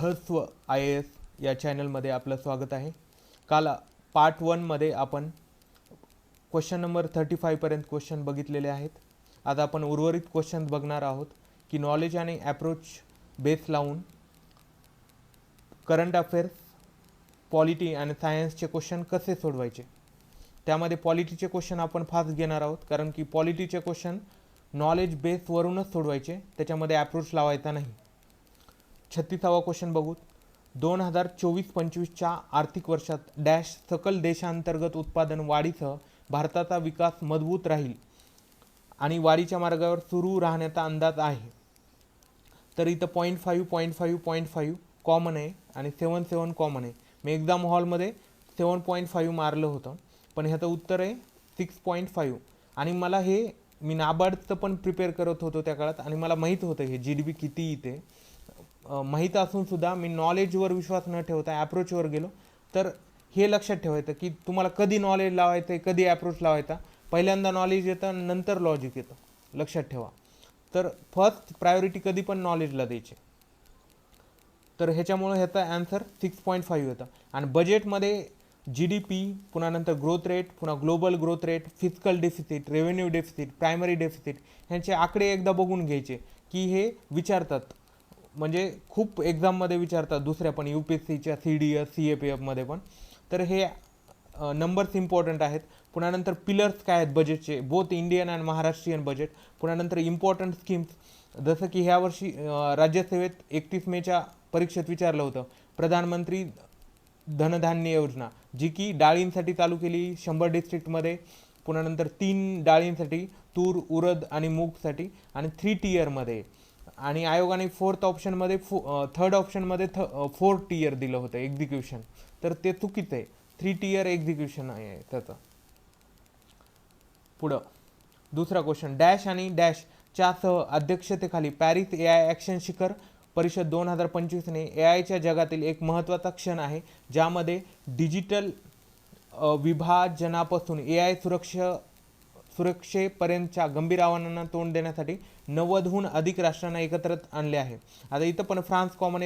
रहस्य IAS या चॅनलमध्ये आपलं स्वागत आहे. काल पार्ट 1 मध्ये आपण क्वेश्चन नंबर 35 पर्यंत क्वेश्चन बघितलेले आहेत. आज आपण उर्वरित क्वेश्चन बघणार आहोत की नॉलेज आणि अप्रोच बेस लावून करंट अफेअर्स, पॉलिटी आणि सायन्सचे क्वेश्चन कसे सोडवायचे. त्यामध्ये पॉलिटीचे क्वेश्चन आपण फास्ट घेणार आहोत, कारण की पॉलिटीचे क्वेश्चन नॉलेज बेसवरूनच सोडवायचे, त्याच्यामध्ये अप्रोच लावायचा नाही. 36वा क्वेश्चन बघू. 2024-25च्या आर्थिक वर्षात डॅश सकल देशांतर्गत उत्पादन वाढीसह भारताचा विकास मजबूत राहील आणि वाढीच्या मार्गावर सुरू राहण्याचा अंदाज आहे. तर इथं 0.5 कॉमन आहे आणि 7 कॉमन आहे. मी एक्झाम हॉलमध्ये 7.5 मारलं होतं, पण ह्याचं उत्तर आहे 6.5. आणि मला हे मी नाबार्डचं पण प्रिपेअर करत होतो त्या काळात, आणि मला माहीत होतं हे GDP किती इथे माहीत असून सुद्धा मी नॉलेजवर विश्वास न ठेवता ॲप्रोचवर गेलो. तर हे लक्षात ठेवायचं की तुम्हाला कधी नॉलेज लावायचं आहे, कधी ॲप्रोच लावायचा. पहिल्यांदा नॉलेज येतं, नंतर लॉजिक येतं, लक्षात ठेवा. तर फर्स्ट प्रायोरिटी कधी पण नॉलेजला द्यायची. तर ह्याच्यामुळे ह्याचा आन्सर 6.5 येतं. आणि बजेटमध्ये GDP, पुन्हा नंतर ग्रोथ रेट, पुन्हा global growth rate, physical deficit, revenue deficit, primary deficit ह्यांचे आकडे एकदा बघून घ्यायचे की हे विचारतात. म्हणजे खूप एक्झाममध्ये विचारतात, दुसऱ्या पण UPSCच्या CDS CAPFमध्ये पण. तर हे नंबर्स इम्पॉर्टंट आहेत. पुन्हा नंतर पिलर्स काय आहेत बजेटचे, बोथ इंडियन आणि महाराष्ट्रीयन बजेट. पुन्हा नंतर इम्पॉर्टंट स्कीम्स, जसं की ह्या वर्षी राज्यसेवेत 31 मेच्या परीक्षेत विचारलं होतं प्रधानमंत्री धनधान्य योजना, जी की डाळींसाठी चालू केली 100 डिस्ट्रिक्टमध्ये. पुन्हा नंतर 3 डाळींसाठी, तूर, उडद आणि मूगसाठी, आणि 3 टियरमध्ये. आणि आयोगाने थर्ड ऑप्शनमध्ये 4 टियर दिलं होतं एक्झिक्युशन. तर ते चुकीचं आहे, 3 टियर एक्झिक्युशन आहे त्याचं. पुढं दुसरा क्वेश्चन. डॅश आणि डॅशच्या सह अध्यक्षतेखाली पॅरिस AI ॲक्शन शिखर परिषद 2025ने AIच्या जगातील एक महत्त्वाचा क्षण आहे, ज्यामध्ये डिजिटल विभाजनापासून AI सुरक्षेपर्यंतच्या गंभीर आव्हानांना तोंड देण्यासाठी 90हून अधिक राष्ट्रांना एकत्र आणले आहे. आता इथं पण फ्रान्स कॉमन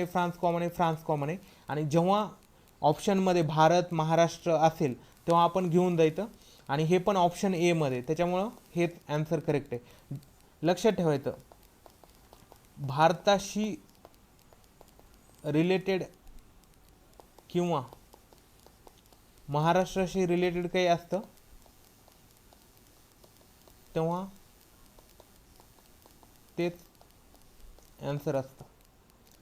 आहे. आणि जेव्हा ऑप्शनमध्ये भारत, महाराष्ट्र असेल तेव्हा आपण घेऊन जायचं. आणि हे पण ऑप्शन A मध्ये, त्याच्यामुळं हेच आन्सर करेक्ट आहे. लक्षात ठेवायचं, भारताशी रिलेटेड किंवा महाराष्ट्राशी रिलेटेड काही असतं तेव्हा तेच आन्सर असतं.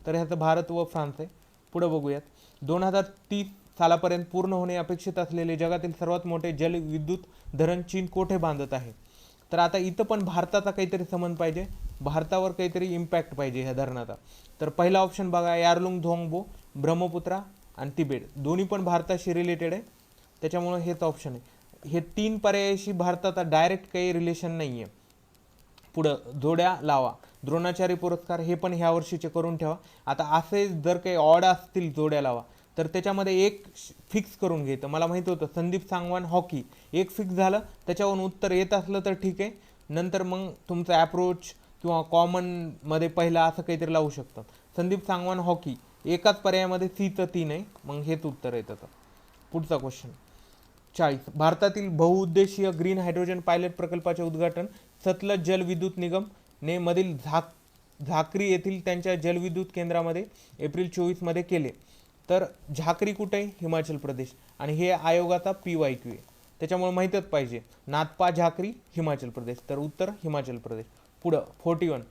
तर ह्याचं भारत व फ्रान्स आहे. पुढे बघूयात. 2030 सालापर्यंत पूर्ण होणे अपेक्षित असलेले जगातील सर्वात मोठे जलविद्युत धरण चीन कोठे बांधत आहे. तर आता इथं पण भारताचा काहीतरी संबंध पाहिजे, भारतावर काहीतरी इम्पॅक्ट पाहिजे ह्या धरणाचा. तर पहिला ऑप्शन बघा, यारलुंग झोंगबो, ब्रह्मपुत्रा आणि तिबेट, दोन्ही पण भारताशी रिलेटेड आहे, त्याच्यामुळे हेच ऑप्शन आहे. हे 3 पर्यायाशी भारताचा डायरेक्ट काही रिलेशन नाही आहे. पुढं जोड्या लावा. द्रोणाचार्य पुरस्कार हे पण ह्या वर्षीचे करून ठेवा. आता असे जर काही ऑड असतील जोड्या लावा, तर त्याच्यामध्ये एक फिक्स करून घ्यायचं. मला माहिती होतं संदीप सांगवान हॉकी एक फिक्स झालं, त्याच्यावरून उत्तर येत असलं तर ठीक आहे, नंतर मग तुमचं अप्रोच किंवा कॉमनमध्ये पहिला असं काहीतरी लावू शकतं. संदीप सांगवान हॉकी एकाच पर्यायामध्ये Cचं 3 आहे, मग हेच उत्तर आहे त्याचं. पुढचा क्वेश्चन 40. भारतातील बहुउद्देशीय ग्रीन हायड्रोजन पायलट प्रकल्पाचे उद्घाटन सतलज जलविद्युत निगम ने मधील झाकरी येथील त्यांच्या जलविद्युत केंद्रामध्ये एप्रिल 24 मध्ये केले. तर झाकरी कुठे आहे? हिमाचल प्रदेश. आणि हे आयोगाचा PYQ आहे, त्याच्यामुळे माहीतच पाहिजे. नाथपा झाकरी, हिमाचल प्रदेश. तर उत्तर हिमाचल प्रदेश. पुढं 41.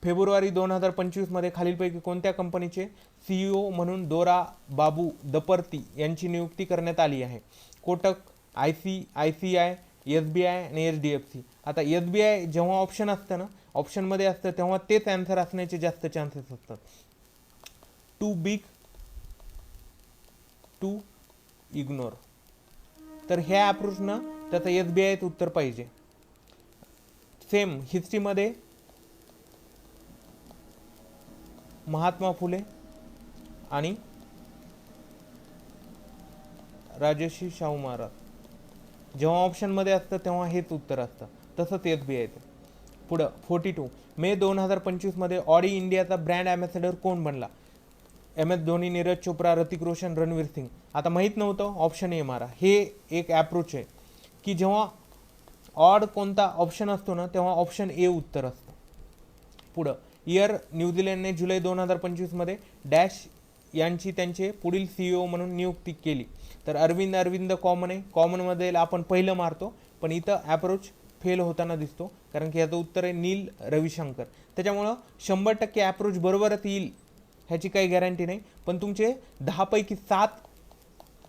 फेब्रुवारी 2025 मध्ये खालीलपैकी कोणत्या कंपनीचे CEO म्हणून दोरा बाबू दपर्ती यांची नियुक्ती करण्यात आली आहे. कोटक, ICICI, SBI आणि HDFC. आता SBI जेव्हा ऑप्शन असतं ना, ऑप्शनमध्ये असतं, तेव्हा तेच आन्सर असण्याचे जास्त चान्सेस असतात. Too big to ignore. तर ह्या अप्रोचनं त्याचं SBIच उत्तर पाहिजे. सेम हिस्ट्रीमध्ये महात्मा फुले आणि राजर्षी शाहू महाराज, जेव्हा ऑप्शनमध्ये असतं तेव्हा हेच उत्तर असतं, तसंच SBIचं. पुढं 42. मे 2025 मध्ये ऑडी इंडियाचा ब्रँड ॲम्बॅसेडर कोण बनला. MS धोनी, नीरज चोप्रा, ऋतिक रोशन, रणवीर सिंग. आता माहीत नव्हतं, ऑप्शन ए मारा. हे एक ॲप्रोच आहे की जेव्हा ऑड कोणता ऑप्शन असतो ना तेव्हा ऑप्शन ए उत्तर असतं. पुढं इयर न्यूझीलंडने जुलै 2025 डॅश यांची त्यांचे पुढील CEO म्हणून नियुक्ती केली. तर अरविंद कॉमन आहे. कॉमनमध्ये आपण पहिलं मारतो, पण इथं ॲप्रोच फेल होताना दिसतो, कारण की याचं उत्तर आहे नील रविशंकर. त्याच्यामुळं 100% ॲप्रोच बरोबरच येईल ह्याची काही गॅरंटी नाही, पण तुमचे 10 पैकी 7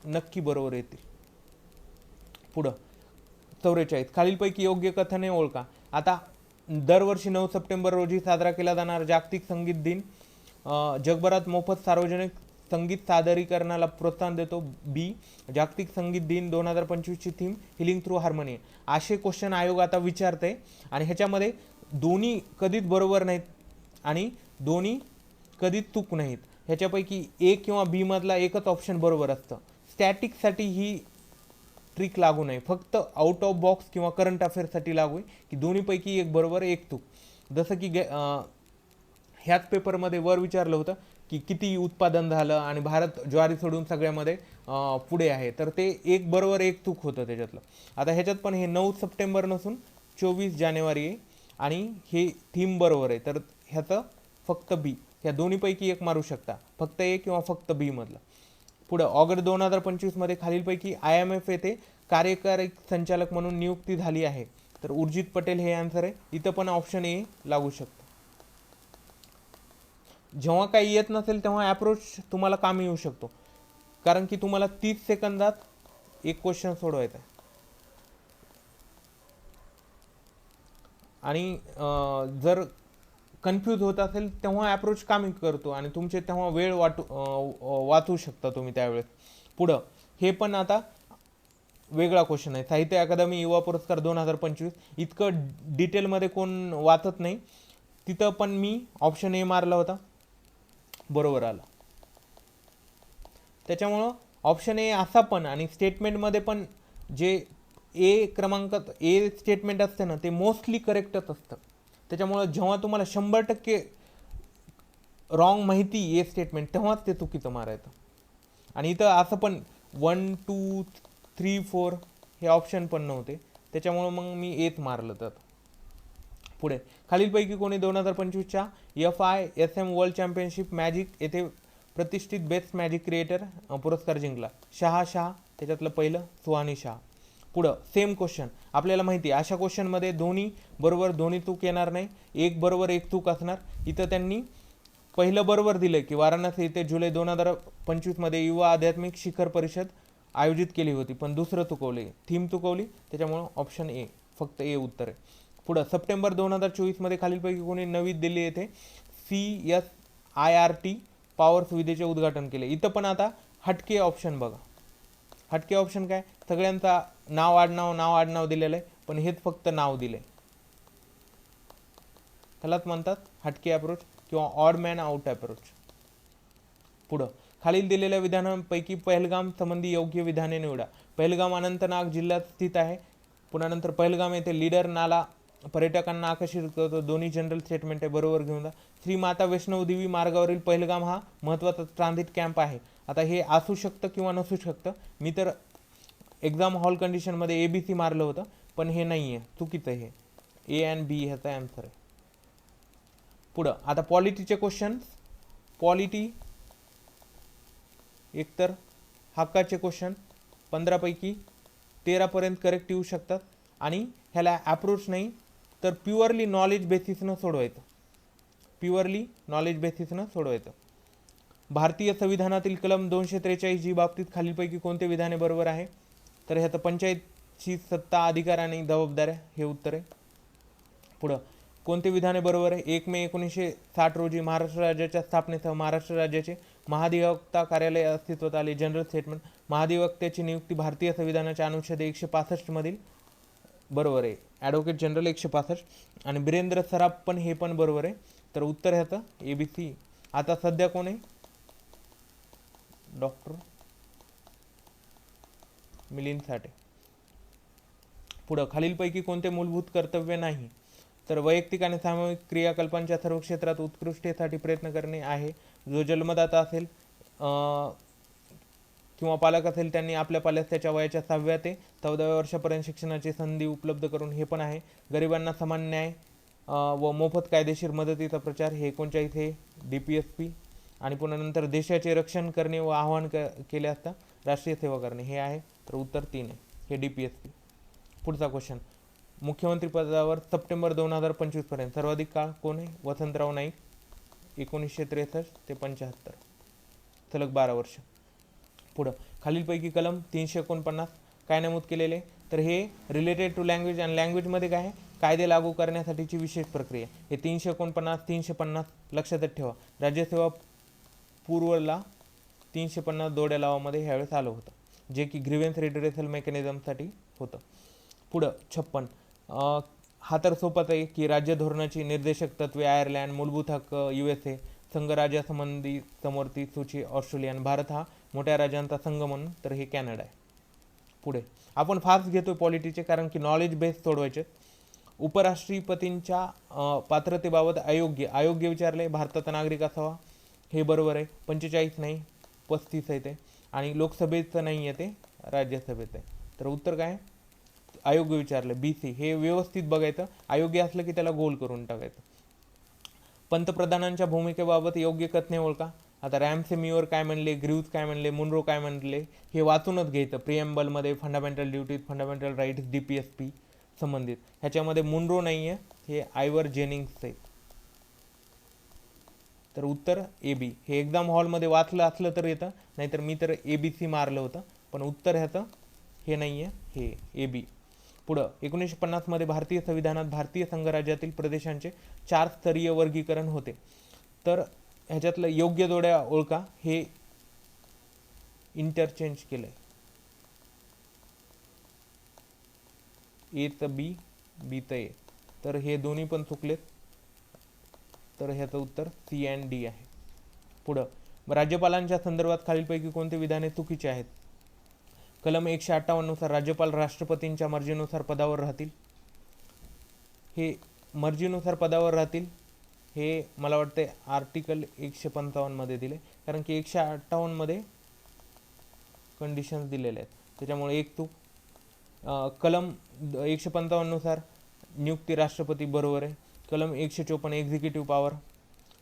नक्की बरोबर येतील. पुढं 44 खालीलपैकी योग्य कथने ओळखा. आता दरवर्षी 9 सप्टेंबर रोजी साजरा केला जाणारा जागतिक संगीत दिन जगभरात मोफत सार्वजनिक संगीत सादरीकरणाला प्रोत्साहन देतो. बी. जागतिक संगीत दिन 2025ची थीम हिलिंग थ्रू हार्मनी. असे क्वेश्चन आयोग आता विचारते आणि ह्याच्यामध्ये दोन्ही कधीच बरोबर नाहीत आणि दोन्ही कधीच चूक नाहीत. ह्याच्यापैकी ए किंवा बी मधला एकच ऑप्शन बरोबर असतं. स्टॅटिकसाठी ही ट्रिक लागू नाही, फक्त आउट ऑफ बॉक्स किंवा करंट अफेअर्ससाठी लागू आहे की दोन्हीपैकी एक बरोबर एक चूक. जसं की ह्याच पेपरमध्ये वर विचारलं होतं की किती उत्पादन झालं आणि भारत ज्वारी सोडून सगळ्यामध्ये पुढे आहे, तर ते एक बरोबर एक चूक होतं त्याच्यातलं. आता ह्याच्यात पण हे 9 सप्टेंबर नसून 24 जानेवारी आहे आणि हे थीम बरोबर आहे, तर ह्याचं फक्त बी. ह्या दोन्हीपैकी एक मारू शकता, फक्त ए किंवा फक्त बी मधलं. पुढं ऑगस्ट 2025 खालीलपैकी IMF येथे कार्यकारी संचालक म्हणून नियुक्ती झाली आहे. तर उर्जित पटेल हे आन्सर आहे. इथं पण ऑप्शन ए लागू शकतो. जेव्हा काही येत नसेल तेव्हा ॲप्रोच तुम्हाला कामी येऊ शकतो, कारण की तुम्हाला 30 सेकंदात एक क्वेश्चन सोडवायचा आहे आणि जर कन्फ्यूज होत असेल तेव्हा ॲप्रोच कामी करतो आणि तुमचे तेव्हा वेळ वाचू शकता तुम्ही त्यावेळेस. पुढं हे पण आता वेगळा क्वेश्चन आहे. साहित्य अकादमी युवा पुरस्कार 2025 इतकं डिटेलमध्ये कोण वाचत नाही, तिथं पण मी ऑप्शन ए मारला होता, बरोबर आला. त्याच्यामुळं ऑप्शन ए असा पण आणि स्टेटमेंटमध्ये पण जे ए क्रमांकात ए स्टेटमेंट असतं ना ते मोस्टली करेक्टच असतं. त्याच्यामुळं जेव्हा तुम्हाला 100% रॉंग माहिती ए स्टेटमेंट तेव्हाच ते चुकीचं मारायचं. आणि इथं असं पण 1 2 3 4 हे ऑप्शन पण नव्हते, त्याच्यामुळं मग मी एच मारलं. तर पुढे खालीलपैकी कोणी 2025च्या FISM वर्ल्ड चॅम्पियनशिप मॅजिक येथे प्रतिष्ठित बेस्ट मॅजिक क्रिएटर पुरस्कार जिंकला. शाह त्याच्यातलं पहिलं सुहानी शाह. पुढं सेम क्वेश्चन आपल्याला माहिती आहे, अशा क्वेश्चनमध्ये दोन्ही बरोबर दोन्ही चूक येणार नाही, एक बरोबर एक चूक असणार. इथं त्यांनी पहिलं बरोबर दिलं की वाराणसी येथे जुलै 2025 युवा आध्यात्मिक शिखर परिषद आयोजित केली होती, पण दुसरं चुकवले, थीम चुकवली, त्याच्यामुळं ऑप्शन ए फक्त ए उत्तर आहे. पुढं सप्टेंबर 2024 खालीलपैकी कोणी नवी दिल्ली येथे CSIRT पॉवर सुविधेचे उद्घाटन केले. इथं पण आता हटके ऑप्शन बघा. हटके ऑप्शन काय, सगळ्यांचा नाव आडनाव दिलेलं आहे, पण हेच फक्त नाव दिले, त्यालाच म्हणतात हटके अप्रोच किंवा ऑड मॅन आउट अप्रोच. पुढं खालील दिलेल्या विधानांपैकी पहलगाम संबंधी योग्य विधाने निवडा. पहलगाम अनंतनाग जिल्ह्यात स्थित आहे. पुन्हा नंतर पहलगाम येथे लीडर नाला पर्यटकांना आकर्षित करतो. दोन्ही जनरल स्टेटमेंट आहे, बरोबर घेऊन जा. श्री माता वैष्णव देवी मार्गावरील पहलगाम हा महत्त्वाचा ट्रान्झिट कॅम्प आहे. आता हे असू शकतं किंवा नसू शकतं. मी तर एक्झाम हॉल कंडिशनमध्ये ABC मारलं होतं, पण हे नाही आहे, चुकीचं आहे. ए अँड बी ह्याचा आन्सर आहे. पुढं आता पॉलिटीचे क्वेश्चन्स. पॉलिटी एकतर हक्काचे क्वेश्चन 15 पैकी 13 पर्यंत करेक्ट येऊ शकतात आणि ह्याला अप्रोच नाही तर प्युअरली नॉलेज बेसिसनं सोडवायचं. भारतीय संविधानातील कलम 243 बाबतीत खालीलपैकी कोणते विधाने बरोबर आहे, तर ह्याचं पंचायतची सत्ता, अधिकार आणि जबाबदाऱ्या हे उत्तर आहे. पुढं कोणते विधाने बरोबर आहे, 1 मे 1960 रोजी महाराष्ट्र राज्याच्या स्थापनेसह महाराष्ट्र राज्याचे महाधिवक्ता कार्यालय अस्तित्वात आले. जनरल स्टेटमेंट, महाधिवक्त्याची नियुक्ती भारतीय संविधानाच्या अनुच्छेद 165 मधील बरोबर आहे. ॲडव्होकेट जनरल 165 आणि बिरेंद्र सराफ पण हे पण बरोबर आहे. तर उत्तर ह्याचं ABC. आता सध्या कोण आहे, डॉक्टर मिलिंद साठे. पुढं खालीलपैकी कोणते मूलभूत कर्तव्य नाही, तर वैयक्तिक आणि सामूहिक क्रियाकल्पांच्या सर्व क्षेत्रात उत्कृष्टतेसाठी प्रयत्न करणे आहे. जो जन्मदाता असेल किंवा पालक असेल त्यांनी आपल्या पाल्यास त्याच्या वयाच्या 6व्या ते 14व्या वर्षापर्यंत शिक्षणाची संधी उपलब्ध करून हे पण आहे. गरिबांना समान न्याय व मोफत कायदेशीर मदतीचा प्रचार हे 39 हे DPSP. आणि पुन्हा नंतर देशाचे रक्षण करणे व आवाहन केले असता राष्ट्रीय सेवा करणे हे आहे. तर उत्तर 3 आहे हे DPSP. पुढचा क्वेश्चन, मुख्यमंत्री पदावर सप्टेंबर 2025 पर्यंत सर्वाधिक काळ कोण आहे? वसंतराव नाईक 1963 ते 75, सलग 12 वर्ष. पुढं खालीलपैकी कलम 349 काय नमूद केलेले? तर हे रिलेटेड टू लँग्वेज, आणि लँग्वेजमध्ये काय आहे? कायदे लागू करण्यासाठीची विशेष प्रक्रिया. हे 349 350 लक्षात ठेवा. राज्यसेवा पूर्वला 350 दोड्या लावामध्ये ह्यावेळेस आलं होतं, जे की ग्रीव्हन्स रिड्रेसल मेकॅनिझमसाठी होतं. पुढं 56 हा तर सोपाच आहे की राज्य धोरणाची निर्देशक तत्वे आयर्लंड, मूलभूत हक्क USA, संघराज्यासंबंधी समोरती सूची ऑस्ट्रेलिया, आणि भारत हा मोठ्या राज्यांचा संघ म्हणून तर हे कॅनडा आहे. पुढे आपण फास्ट घेतोय पॉलिटीचे कारण की नॉलेज बेस सोडवायचे. उपराष्ट्रपतींच्या पात्रतेबाबत अयोग्य विचारले. भारताचा नागरिक असावा हे बरोबर आहे. 45 नाही 35 आहे ते, आणि लोकसभेचं नाही आहे ते राज्यसभेचं आहे. तर उत्तर काय? अयोग्य विचारलं BC. हे व्यवस्थित बघायचं, अयोग्य असलं की त्याला गोल करून टाकायचं. पंतप्रधानांच्या भूमिकेबाबत योग्य कथने ओळखा. आता रॅमसे मीवर काय म्हणले, ग्रीव्ज काय म्हणले, मुनरो काय म्हणले हे वाचूनच घ्यायचं. प्रिएम्बलमध्ये fundamental duties, fundamental rights DPSP संबंधित. ह्याच्यामध्ये मुनरो नाही आहे, हे आयवर जेनिंग्स आहे. तर उत्तर AB. हे एक्झाम हॉलमध्ये वाचलं असलं तर येतं, नाहीतर मी तर ABC मारलं होतं, पण उत्तर ह्याचं हे नाही आहे, हे AB. पुढं 1950 मध्ये भारतीय संविधानात भारतीय संघराज्यातील प्रदेशांचे 4 स्तरीय वर्गीकरण होते. तर ह्याच्यातलं योग्य जोड्या ओळखा. हे इंटरचेंज केलंय. A तर B, B तर A. तर हे दोन्ही पण चुकलेत. तर ह्याचं उत्तर C and D आहे. पुढं राज्यपालांच्या संदर्भात खालीलपैकी कोणते विधाने चुकीचे आहेत? कलम 158 नुसार राज्यपाल राष्ट्रपतींच्या मर्जीनुसार पदावर राहतील. हे मर्जीनुसार पदावर राहतील हे मला वाटते आर्टिकल 155 मध्ये दिले, कारण की 158 मध्ये कंडिशन्स दिलेले आहेत, त्याच्यामुळे एक चूक. कलम 155 नुसार नियुक्ती राष्ट्रपती बरोबर आहे. कलम 154 एक्झिक्युटिव्ह पॉवर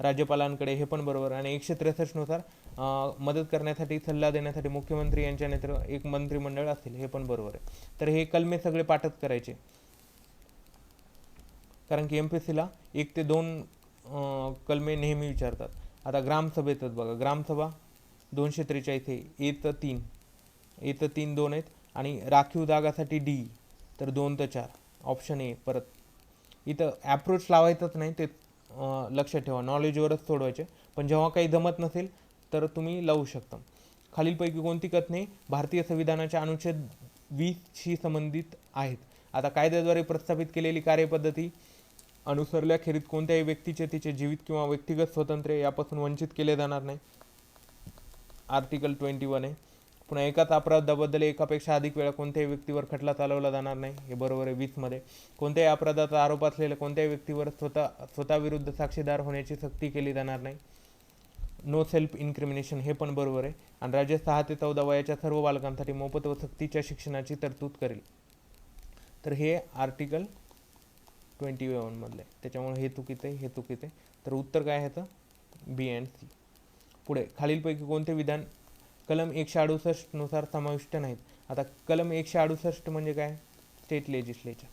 राज्यपालांकडे हे पण बरोबर, आणि 163 नुसार मदत करण्यासाठी सल्ला देण्यासाठी मुख्यमंत्री यांच्या नेतृत्वात एक मंत्रिमंडळ असेल हे पण बरोबर आहे. तर हे कलमे सगळे पाठच करायचे, कारण की MPSCला 1 ते 2 कलमे नेहमी विचारतात. आता ग्रामसभेतच बघा, ग्रामसभा 243 आहे, A तर 3 2 आहेत, आणि राखीव जागासाठी D तर 2 तर 4 ऑप्शन A. परत इथं ॲप्रोच लावायचंच नाही, ते लक्षात ठेवा, नॉलेजवरच सोडवायचे. पण जेव्हा काही जमत नसेल तर तुम्ही लावू शकता. खालीलपैकी कोणती कथने भारतीय संविधानाच्या अनुच्छेद 20शी संबंधित आहेत? आता कायद्याद्वारे प्रस्थापित केलेली कार्यपद्धती अनुसरल्याखेरीज कोणत्याही व्यक्तीचे तिचे जीवित किंवा व्यक्तिगत स्वातंत्र्य यापासून वंचित केले जाणार नाही. आर्टिकल 21 आहे. पुन्हा एकाच अपराधाबद्दल एकापेक्षा अधिक वेळा कोणत्याही व्यक्तीवर खटला चालवला जाणार नाही हे बरोबर आहे 20 मध्ये. कोणत्याही अपराधाचा आरोप असलेल्या कोणत्याही व्यक्तीवर स्वतःविरुद्ध साक्षीदार होण्याची सक्ती केली जाणार नाही. नो सेल्फ इन्क्रिमिनेशन हे पण बरोबर आहे. आणि राज्य 6 ते 14 वयाच्या सर्व बालकांसाठी मोफत व सक्तीच्या शिक्षणाची तरतूद करेल. तर हे आर्टिकल 21 मधलं आहे, त्याच्यामुळे हे चुकीचं आहे, हे चुकीचं आहे. तर उत्तर काय ह्याचं? B and C. पुढे खालीलपैकी कोणते विधान कलम 168 नुसार समाविष्ट नाहीत? आता कलम 168 म्हणजे काय? स्टेट लेजिस्लेचर,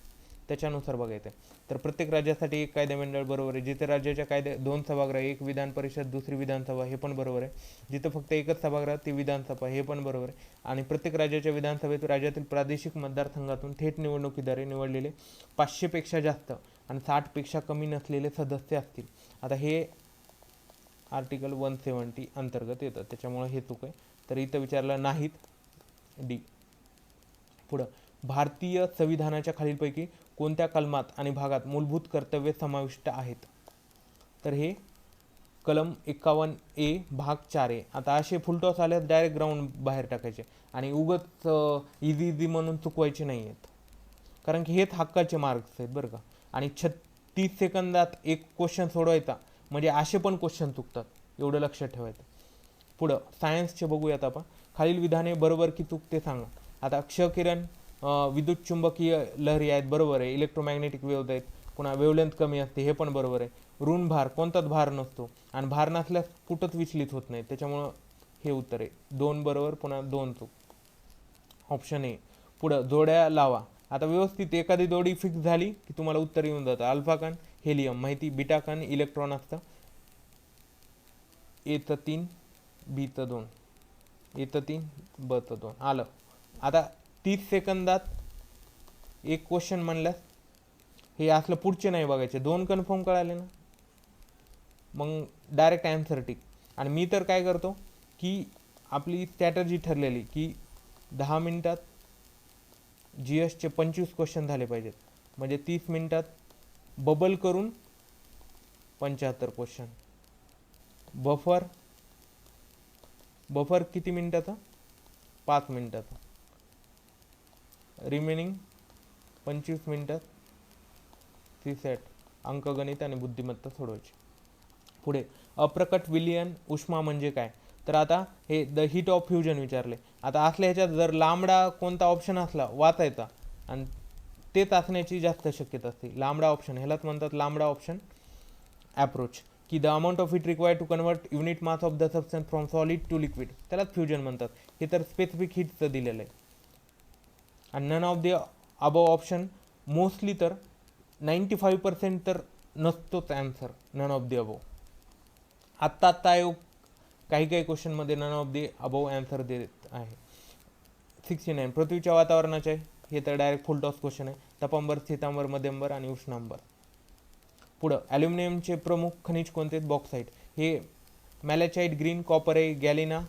त्याच्यानुसार बघायचं आहे. तर प्रत्येक राज्यासाठी एक कायदेमंडळ बरोबर आहे. जिथे राज्याच्या कायदे 2 सभागृह, एक विधान परिषद दुसरी विधानसभा हे पण बरोबर आहे. जिथं फक्त एकच सभागृह ती विधानसभा हे पण बरोबर आहे. आणि प्रत्येक राज्याच्या विधानसभेत राज्यातील प्रादेशिक मतदारसंघातून थेट निवडणुकीद्वारे निवडलेले 500 पेक्षा जास्त आणि 60 पेक्षा कमी नसलेले सदस्य असतील. आता हे आर्टिकल 170 अंतर्गत येतं, त्याच्यामुळे हे चूक आहे. तर इथं विचारलं नाहीत, D. पुढं भारतीय संविधानाच्या खालीलपैकी कोणत्या कलमात आणि भागात मूलभूत कर्तव्ये समाविष्ट आहेत? तर हे कलम 51A भाग 4 आहे. आता असे फुलटॉस आल्यास डायरेक्ट ग्राउंड बाहेर टाकायचे, आणि उगत इझी म्हणून चुकवायचे नाही आहेत, कारण की हेच हक्काचे मार्क्स आहेत बरं का. आणि 36 सेकंदात एक क्वेश्चन सोडवायचा म्हणजे असे पण क्वेश्चन चुकतात. एवढं लक्षात ठेवायचं. पुढं सायन्सचे बघूयात आपण. खालील विधाने बरोबर की चूक ते सांगा. आता क्षकिरण विद्युत चुंबकीय लहरी आहेत, बरोबर आहे. इलेक्ट्रोमॅग्नेटिक वेव्ह आहेत. पुन्हा वेवलेंथ कमी असते, हे पण बरोबर आहे. ऋण भार, कोणताच भार नसतो आणि भार नसल्यास कुठंच विचलित होत नाही, त्याच्यामुळं हे उत्तर आहे. 2 बरोबर, पुन्हा 2 चूक. Option A. पुढं जोड्या लावा. आता व्यवस्थित एखादी जोडी फिक्स झाली की तुम्हाला उत्तर येऊन जातं. अल्फा कण हेलियम माहिती, बीटा कण इलेक्ट्रॉन असतं. एचं 3 बीचं 2, एचं 3 बचं 2 आलं. आता 30 सेकंदात एक क्वेश्चन म्हणल्यास हे असलं पुढचे नाही बघायचे. 2 कन्फर्म कळाले ना, मग डायरेक्ट ॲन्सर टिक. आणि मी तर काय करतो की आपली स्ट्रॅटर्जी ठरलेली की 10 मिनिटात GSचे 25 क्वेश्चन झाले पाहिजेत, म्हणजे 30 मिनिटात बबल करून 75 क्वेश्चन. बफर किती मिनिटाचा? 5 मिनिटाचा. रिमेनिंग 25 मिनिटात सीसॅट, अंकगणित आणि बुद्धिमत्ता सोडवायची. पुढे अप्रकट विलियन उष्मा म्हणजे काय? तर आता हे द हीट ऑफ फ्युजन विचारले. आता असल्या ह्याच्यात जर लांबडा कोणता ऑप्शन असला वाचायचा आणि तेच असण्याची जास्त शक्यता असते. लांबडा ऑप्शन, ह्यालाच म्हणतात लांबडा ऑप्शन अप्रोच. की the amount of heat required to convert unit mass of the substance from solid to liquid, त्यालाच फ्युजन म्हणतात. हे तर स्पेसिफिक हीटचं दिलेलं आहे. आणि none of the above option, mostly तर 95% तर नसतोच answer none of the above. आत्ता आयोग काही क्वेश्चनमध्ये none of the above answer देत आहे. 69 पृथ्वीच्या वातावरणाचे, हे तर डायरेक्ट फुल टॉस क्वेश्चन आहे. तपांबर, स्थितांबर, मध्यंबर आणि उष्णांबर. पुढं ॲल्युमिनियमचे प्रमुख खनिज कोणते? बॉक्साईट. हे मॅलेचाईट ग्रीन, कॉपर आहे, गॅलिना,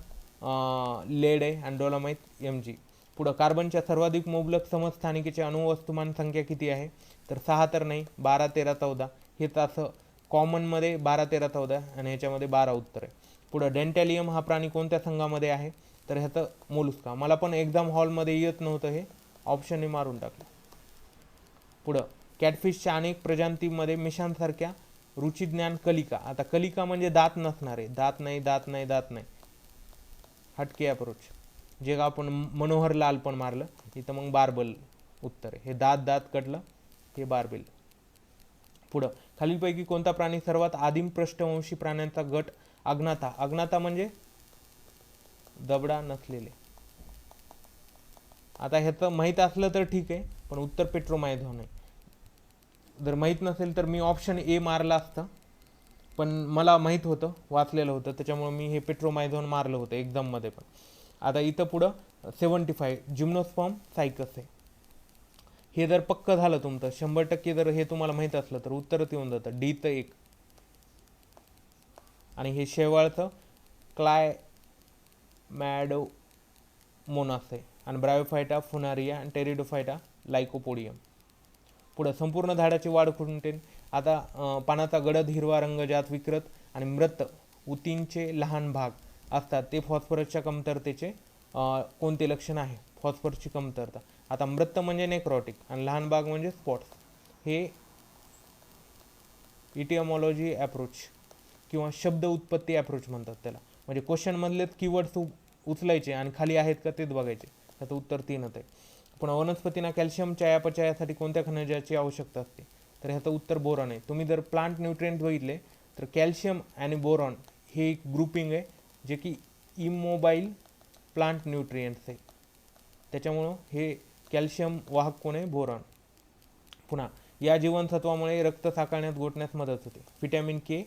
लेड आहे आणि डोलामाईट Mg. पुढं कार्बनच्या सर्वाधिक मुबलक समस्थानिकेचे अणुवस्तुमान संख्या किती आहे? तर 6 तर नाही, 12, 13, 14. हेच असं कॉमनमध्ये 12, 13, 14 आणि ह्याच्यामध्ये 12 उत्तर आहे. पुढं डेंटॅलियम हा प्राणी कोणत्या संघामध्ये आहे? तर ह्याचं मोलुस्का. मला पण एक्झाम हॉलमध्ये येत नव्हतं, हे ऑप्शनने मारून टाकलं. पुढं कॅटफिशच्या अनेक प्रजातींमध्ये मिशांसारख्या रुचिज्ञान कलिका. आता कलिका म्हणजे दात नसणारे, दात नाही, दात नाही, दात नाही, हटके अप्रोच. जे आपण मनोहर लाल पण मारलं इथं, मग बार्बल उत्तर आहे. हे दात दात कटलं, हे बार्बेल. पुढं खालीलपैकी कोणता प्राणी सर्वात आदिम पृष्ठवंशी प्राण्यांचा गट? अग्नाथा. अग्नाथा म्हणजे दबडा नसलेले. आता ह्याचं माहीत असलं तर ठीक आहे, पण उत्तर पेट्रोमायझॉन आहे. जर माहीत नसेल तर मी ऑप्शन ए मारला असतं, पण मला माहीत होतं, वाचलेलं होतं, त्याच्यामुळे मी हे पेट्रोमायझॉन मारलं होतं एक्झाममध्ये पण. आता इथं पुढं 75 जिम्नोस्पर्म सायकस आहे. हे जर पक्क झालं तुमचं 100%, जर हे तुम्हाला माहीत असलं तर उत्तरच येऊन जातं. डीचं 1. आणि हे शेवाळचं क्लायमॅडोमोनास आहे आणि ब्रायोफायटा फुनारिया आणि टेरिडोफायटा लायकोपोडियम. पुढं संपूर्ण झाडाची वाढ खुंटेल. आता पानाचा गडद हिरवा रंग ज्यात विकृत आणि मृत उतींचे लहान भाग असतात ते फॉस्फरसच्या कमतरतेचे कोणते लक्षण आहे? फॉस्फरसची कमतरता. आता मृत म्हणजे नेक्रोटिक आणि लहान भाग म्हणजे स्पॉट्स. हे इटिओमॉलॉजी अप्रोच किंवा शब्द उत्पत्ती अप्रोच म्हणतात त्याला. म्हणजे क्वेश्चनमधलेच कीवर्ड्स उचलायचे आणि खाली आहेत का तेच बघायचे. त्याचं उत्तर 3च आहे. पुन्हा वनस्पतींना कॅल्शियम चयापचयासाठी कोणत्या खनिजाची आवश्यकता असते? तर ह्याचं उत्तर बोरॉन आहे. तुम्ही जर प्लांट न्यूट्रिएंट बघितले तर कॅल्शियम आणि बोरॉन हे एक ग्रुपिंग आहे, जे की इमोबाईल प्लांट न्यूट्रिएंट्स आहे. त्याच्यामुळं हे कॅल्शियम वाहक कोण आहे? बोरॉन. पुन्हा या जीवनसत्वामुळे रक्त साकारण्यात गोठण्यास मदत होते. व्हिटॅमिन के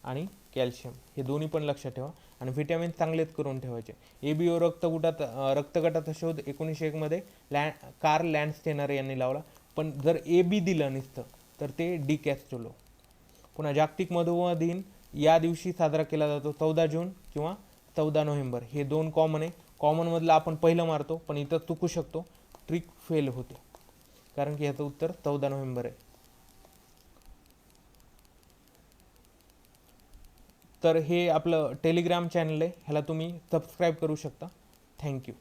आणि कॅल्शियम हे दोन्ही पण लक्षात ठेवा आणि व्हिटॅमिन चांगलेच करून ठेवायचे. ABO रक्तगटाचा शोध 1901 मध्ये कार्ल लँडस्टेनर यांनी लावला. पण जर AB दिलं नसतं तर ते डी कॅस्ट्रोलो. पुन्हा जागतिक मधुमेह दिन या दिवशी साजरा केला जातो 14 जून किंवा 14 नोव्हेंबर. हे 2 कॉमन आहे. कॉमनमधलं आपण पहिलं मारतो, पण इथं चुकू शकतो, ट्रिक फेल होते, कारण की ह्याचं उत्तर 14 नोव्हेंबर आहे. तर हे आपलं टेलिग्राम चॅनल आहे, ह्याला तुम्ही सबस्क्राईब करू शकता. थँक्यू.